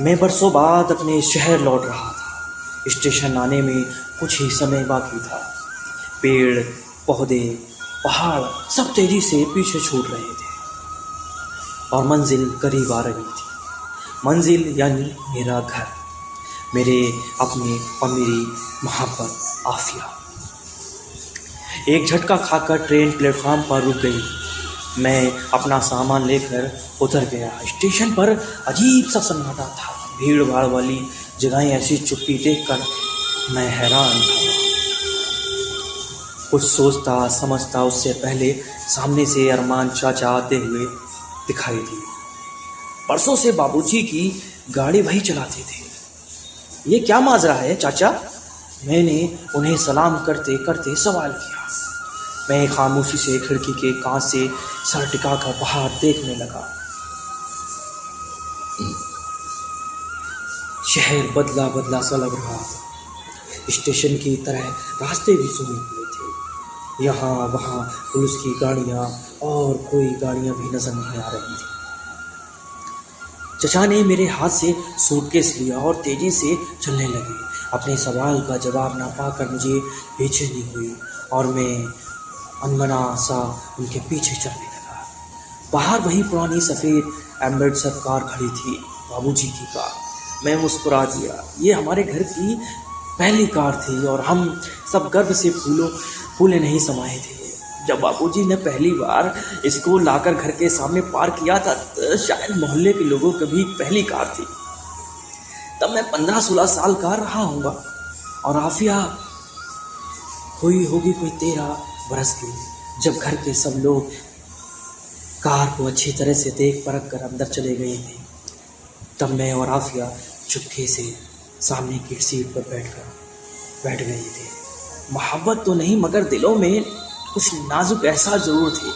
मैं बरसों बाद अपने शहर लौट रहा था। स्टेशन आने में कुछ ही समय बाकी था। पेड़, पौधे, पहाड़ सब तेजी से पीछे छूट रहे थे और मंजिल करीब आ रही थी। मंजिल यानी मेरा घर, मेरे अपने और मेरी मोहब्बत आफिया। एक झटका खाकर ट्रेन प्लेटफार्म पर रुक गई। मैं अपना सामान लेकर उतर गया। स्टेशन पर अजीब सा सन्नाटा था। भीड़ भाड़ वाली जगहें ऐसी चुप्पी देखकर मैं हैरान था। कुछ सोचता समझता उससे पहले सामने से अरमान चाचा आते हुए दिखाई दिए। बरसों से बाबूजी की गाड़ी वही चलाते थे। ये क्या माजरा है चाचा? मैंने उन्हें सलाम करते करते सवाल किया। मैं खामोशी से खिड़की के कांच से सर टिकाकर बाहर देखने लगा। शहर बदला बदला सा लग रहा था। स्टेशन की तरह रास्ते भी सूने हुए थे। यहाँ वहाँ पुलिस की गाड़ियाँ और कोई गाड़ियाँ भी नजर नहीं आ रही थी। चचा ने मेरे हाथ से सूटकेस लिया और तेजी से चलने लगे। अपने सवाल का जवाब ना पाकर मुझे बेचैनी हुई और मैं अनमना सा उनके पीछे चलने लगा। बाहर वही पुरानी सफ़ेद एम्बेसडर कार खड़ी थी, बाबूजी की कार। मैं मुस्कुरा दिया। ये हमारे घर की पहली कार थी और हम सब गर्व से फूले नहीं समाये थे। जब बाबूजी ने पहली बार इसको लाकर घर के सामने पार्क किया था, तो शायद मोहल्ले के लोगों की भी पहली कार थी। तब मैं 15-16 साल का रहा होगा और आफिया हुई होगी कोई 13 बरस की। जब घर के सब लोग कार को अच्छी तरह से देख परख कर अंदर चले गए थे, तब मैं और आफिया चुपके से सामने की सीट पर बैठ गए थे। मोहब्बत तो नहीं, मगर दिलों में कुछ नाजुक एहसास जरूर थे।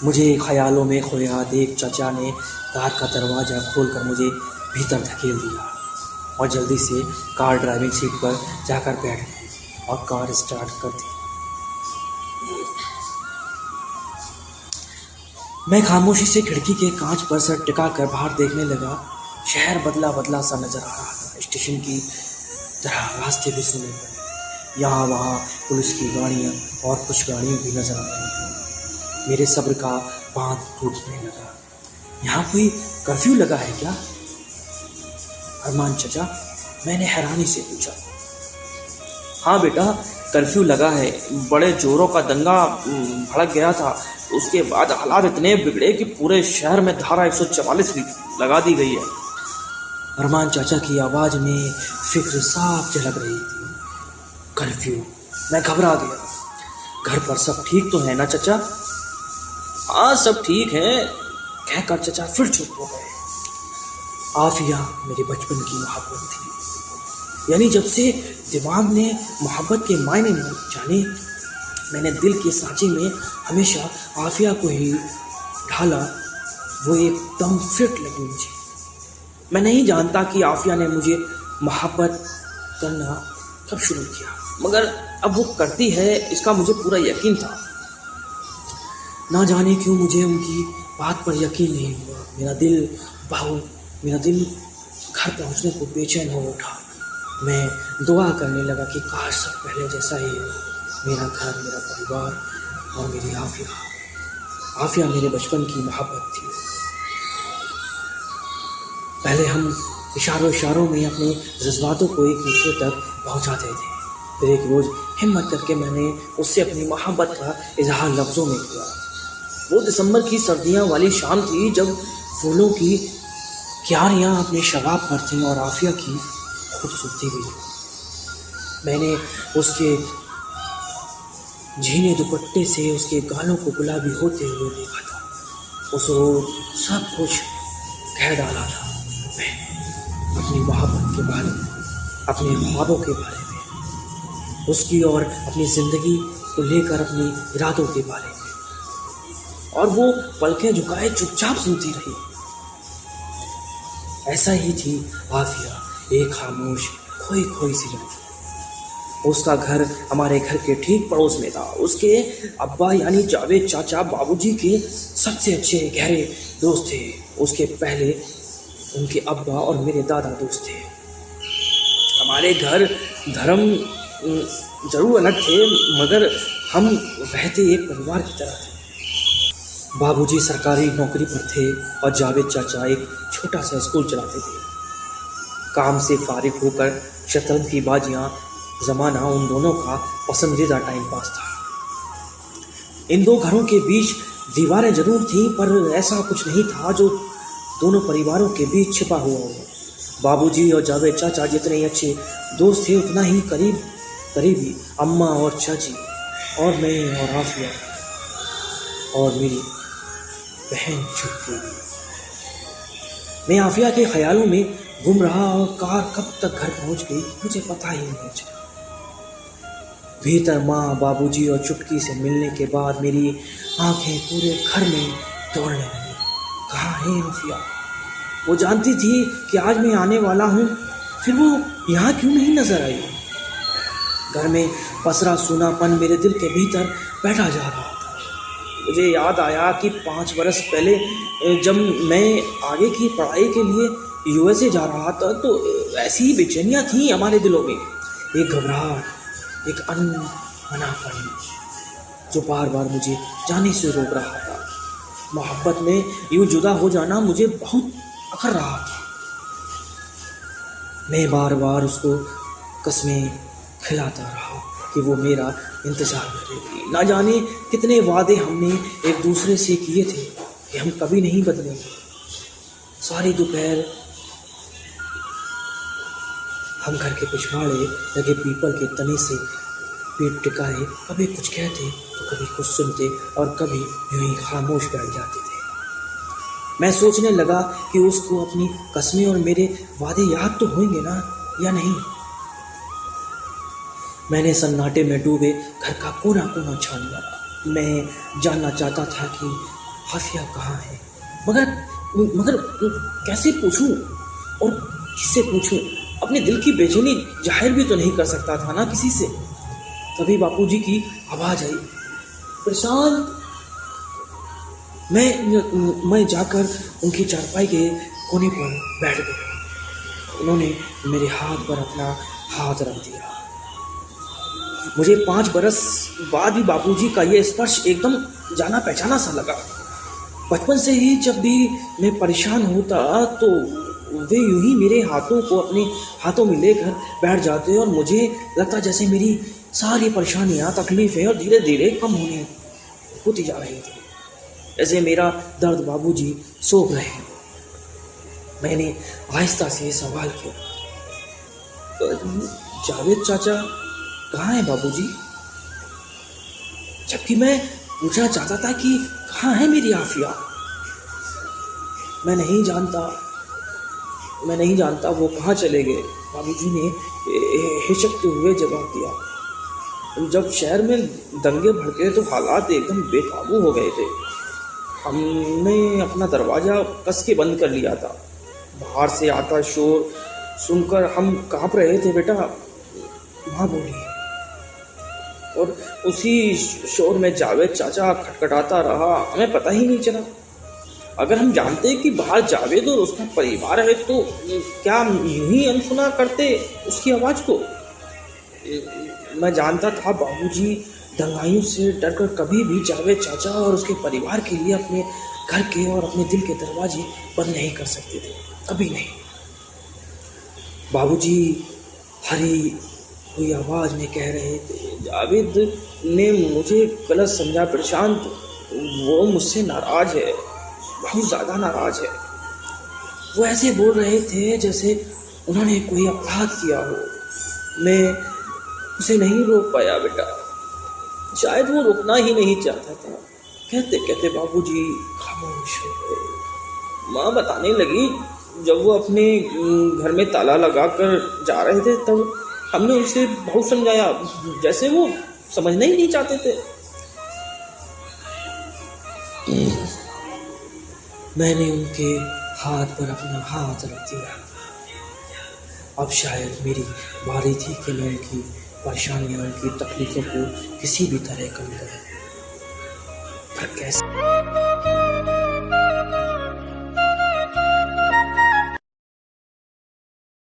मुझे ख्यालों में खोया देख चाचा ने कार का दरवाज़ा खोलकर मुझे भीतर धकेल दिया और जल्दी से कार ड्राइविंग सीट पर जाकर बैठ गए और कार स्टार्ट कर दी। मैं खामोशी से खिड़की के कांच पर सर टिकाकर बाहर देखने लगा। शहर बदला बदला सा नजर आ रहा था। स्टेशन की तरह रास्ते भी सुने पड़े थे। यहाँ वहाँ पुलिस की गाड़ियाँ और कुछ गाड़ियाँ भी नजर आ रही थी। मेरे सब्र का बांध टूटने लगा। यहाँ कोई कर्फ्यू लगा है क्या अरमान चचा? मैंने हैरानी से पूछा। हाँ बेटा, कर्फ्यू लगा है। बड़े जोरों का दंगा भड़क गया था। उसके बाद हालात इतने बिगड़े कि पूरे शहर में धारा 144 लगा दी गई है। अरमान चाचा की आवाज़ में फिक्र साफ झलक रही थी। कर्फ्यू? मैं घबरा गया। घर पर सब ठीक तो है ना चचा? हाँ सब ठीक है, कहकर चचा फिर चुप हो गए। आफिया मेरे बचपन की मोहब्बत थी। यानी जब से दिमाग ने मोहब्बत के मायने में जाने, मैंने दिल के सांचे में हमेशा आफिया को ही ढाला। वो एकदम फिट लगी मुझे। मैं नहीं जानता कि आफिया ने मुझे मोहब्बत करना कब शुरू किया, मगर अब वो करती है इसका मुझे पूरा यकीन था। ना जाने क्यों मुझे उनकी बात पर यकीन नहीं हुआ। मेरा दिल घर पहुंचने को बेचैन हो उठा। मैं दुआ करने लगा कि काश सब पहले जैसा ही हो। मेरा घर, मेरा परिवार और मेरी आफिया मेरे बचपन की मोहब्बत थी। पहले हम इशारों में अपने जज्बातों को एक दूसरे तक पहुंचाते थे। फिर एक रोज़ हिम्मत करके मैंने उससे अपनी मोहब्बत का इजहार लफ्ज़ों में किया। वो दिसंबर की सर्दियां वाली शाम थी जब फूलों की क्यारियां अपने शबाब पर थीं और आफिया की खूबसूरती भी। मैंने उसके झीने दुपट्टे से उसके गालों को गुलाबी होते हुए देखा था। उस रोज सब कुछ कह डाला था। मैंने अपनी मोहब्बत के बारे में, अपने ख्वाबों के बारे में, उसकी और अपनी ज़िंदगी को लेकर अपने इरादों के बारे में, और वो पलकें झुकाए चुपचाप सुनती रही। ऐसा ही थी आफिया, एक खामोश खोई खोई सी लड़की। उसका घर हमारे घर के ठीक पड़ोस में था। उसके अब्बा यानी जावेद चाचा बाबूजी के सबसे अच्छे गहरे दोस्त थे। उसके पहले उनके अब्बा और मेरे दादा दोस्त थे। हमारे घर धर्म जरूर अलग थे, मगर हम रहते एक परिवार की तरह थे। बाबूजी सरकारी नौकरी पर थे और जावेद चाचा एक छोटा सा स्कूल चलाते थे। काम से फारिग होकर शतरंज की बाजियां जमाना उन दोनों का पसंदीदा टाइम पास था। इन दो घरों के बीच दीवारें जरूर थीं, पर ऐसा कुछ नहीं था जो दोनों परिवारों के बीच छिपा हुआ हो। बाबूजी और जावेद चाचा जितने अच्छे दोस्त थे, उतना ही करीबी अम्मा और चाची और मैं और आफिया और मेरी बहन छुटकी। मैं आफिया के ख्यालों में गुम रहा और कार कब तक घर पहुंच गई मुझे पता ही नहीं चला। भीतर माँ, बाबूजी और चुटकी से मिलने के बाद मेरी आंखें पूरे घर में दौड़ने लगी। कहाँ है आफिया? वो जानती थी कि आज मैं आने वाला हूँ, फिर वो यहाँ क्यों नहीं नजर आई? घर में पसरा सूनापन मेरे दिल के भीतर बैठा जा रहा था। मुझे याद आया कि 5 बरस पहले जब मैं आगे की पढ़ाई के लिए यूएसए जा रहा था, तो ऐसी ही बेचैनियाँ थी हमारे दिलों में। एक घबराहट, एक अनमनापन जो बार बार मुझे जाने से रोक रहा था। मोहब्बत में यूं जुदा हो जाना मुझे बहुत अखर रहा था। मैं बार बार उसको कसमें खिलाता रहा कि वो मेरा इंतजार करेगी। ना जाने कितने वादे हमने एक दूसरे से किए थे कि हम कभी नहीं बदलेंगे। सारी दोपहर हम घर के पिछवाड़े लगे पीपल के तने से पीठ टिकाए, कभी कुछ कहते तो कभी कुछ सुनते और कभी यूं ही खामोश बैठ जाते थे। मैं सोचने लगा कि उसको अपनी कस्में और मेरे वादे याद तो होंगे ना, या नहीं। मैंने सन्नाटे में डूबे घर का कोना कोना छान मारा। मैं जानना चाहता था कि आफिया कहाँ है, मगर कैसे पूछूं और किससे पूछूं? अपने दिल की बेचैनी जाहिर भी तो नहीं कर सकता था ना किसी से। तभी बापूजी की आवाज आई, प्रशांत। मैं जाकर उनकी चारपाई के कोने पर बैठ गया। उन्होंने मेरे हाथ पर अपना हाथ रख दिया। मुझे 5 बरस बाद भी बापूजी का ये स्पर्श एकदम जाना पहचाना सा लगा। बचपन से ही जब भी मैं परेशान होता तो वे यूं ही मेरे हाथों को अपने हाथों में लेकर बैठ जाते और मुझे लगता जैसे मेरी सारी परेशानियां, तकलीफें और धीरे धीरे कम होती जा रही थी। जैसे मेरा दर्द बाबूजी सोच रहे हैं। मैंने आहिस्ता से सवाल किया, जावेद चाचा कहाँ है बाबूजी? जबकि मैं पूछना चाहता था कि कहाँ है मेरी आफिया। मैं नहीं जानता वो कहाँ चले गए, बाबूजी ने हिचकते हुए जवाब दिया। जब शहर में दंगे भड़के तो हालात एकदम बेकाबू हो गए थे। हमने अपना दरवाज़ा कस के बंद कर लिया था। बाहर से आता शोर सुनकर हम कांप रहे थे। बेटा, माँ बोली, और उसी शोर में जावेद चाचा खटखटाता रहा। हमें पता ही नहीं चला। अगर हम जानते कि बाहर जावेद और उसका परिवार है तो क्या यूं ही अनसुना करते उसकी आवाज़ को? मैं जानता था बाबूजी दंगाइयों से डरकर कभी भी जावेद चाचा और उसके परिवार के लिए अपने घर के और अपने दिल के दरवाजे बंद नहीं कर सकते थे, कभी नहीं। बाबूजी हरी हुई आवाज़ में कह रहे थे, जावेद ने मुझे गलत समझा प्रशांत। वो मुझसे नाराज़ है, बहुत ज़्यादा नाराज़ है। वो ऐसे बोल रहे थे जैसे उन्होंने कोई अपराध किया हो। मैं उसे नहीं रोक पाया बेटा, शायद वो रुकना ही नहीं चाहता था। कहते कहते बाबूजी खामोश हो गए। माँ बताने लगी, जब वो अपने घर में ताला लगाकर जा रहे थे तब हमने उसे बहुत समझाया, जैसे वो समझना ही नहीं चाहते थे। मैंने उनके हाथ पर अपना हाथ रख दिया। अब शायद मेरी बारी थी कि मैं उनकी परेशानियों, उनकी तकलीफों को किसी भी तरह कम करूं। पर कैसे?